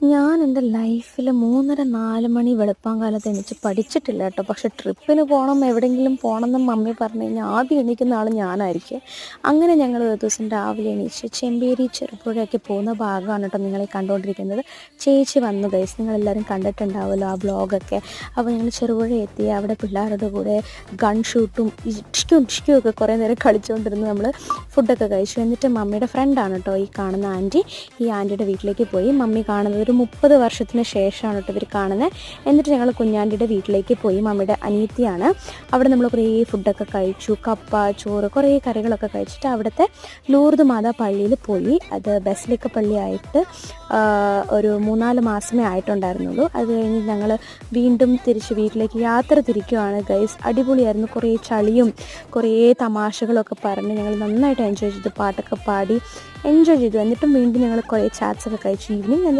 ഞാൻ എൻ്റെ ലൈഫിൽ 3:30, 4 മണി വെളുപ്പാങ്കാലത്ത് എണീച്ച് പഠിച്ചിട്ടില്ല കേട്ടോ. പക്ഷേ ട്രിപ്പിന് പോകണം, എവിടെയെങ്കിലും പോകണമെന്ന് മമ്മി പറഞ്ഞു കഴിഞ്ഞാൽ ആദ്യം എണീക്കുന്ന ആൾ ഞാനായിരിക്കും. അങ്ങനെ ഞങ്ങൾ ഒരു ദിവസം രാവിലെ എണീച്ച് ചെമ്പേരി ചെറുപുഴയൊക്കെ പോകുന്ന ഭാഗമാണ് കേട്ടോ നിങ്ങളീ കണ്ടുകൊണ്ടിരിക്കുന്നത്. ചേച്ചി വന്നു ഗൈസ്, നിങ്ങളെല്ലാവരും കണ്ടിട്ടുണ്ടാവുമല്ലോ ആ വ്ളോഗൊക്കെ. അപ്പോൾ ഞങ്ങൾ ചെറുപുഴ എത്തി. അവിടെ പിള്ളേരുടെ കൂടെ ഗൺ ഷൂട്ടും ഇഷ്കും ഒക്കെ കുറേ നേരം കളിച്ചുകൊണ്ടിരുന്ന് നമ്മൾ ഫുഡൊക്കെ കഴിച്ചു. എന്നിട്ട് മമ്മിയുടെ ഫ്രണ്ടാണ് കേട്ടോ ഈ കാണുന്ന ആൻറ്റി. ഈ ആൻറ്റിയുടെ വീട്ടിലേക്ക് പോയി. മമ്മി കാണുന്നത് ഒരു 30 വർഷത്തിന് ശേഷമാണ് കേട്ടോ ഇവർ കാണുന്നത്. എന്നിട്ട് ഞങ്ങൾ കുഞ്ഞാണ്ടിയുടെ വീട്ടിലേക്ക് പോയി. മമ്മിയുടെ അനിയത്തിയാണ്. അവിടെ നമ്മൾ കുറേ ഫുഡൊക്കെ കഴിച്ചു. കപ്പ, ചോറ്, കുറേ കറികളൊക്കെ കഴിച്ചിട്ട് അവിടുത്തെ ലൂർദ് മാതാ പള്ളിയിൽ പോയി. അത് ബസിലിക്ക പള്ളിയായിട്ട് ഒരു 3-4 മാസമേ ആയിട്ടുണ്ടായിരുന്നുള്ളൂ. അത് കഴിഞ്ഞ് ഞങ്ങൾ വീണ്ടും തിരിച്ച് വീട്ടിലേക്ക് യാത്ര തിരിക്കുകയാണ് ഗൈസ്. അടിപൊളിയായിരുന്നു. കുറേ ചളിയും കുറേ തമാശകളൊക്കെ പറഞ്ഞ് ഞങ്ങൾ നന്നായിട്ട് എൻജോയ് ചെയ്തു. പാട്ടൊക്കെ പാടി എൻജോയ് ചെയ്തു. എന്നിട്ടും വീണ്ടും ഞങ്ങൾ കുറേ ചാറ്റ്സൊക്കെ കഴിച്ചു ഈവനിങ്. എന്നിട്ട്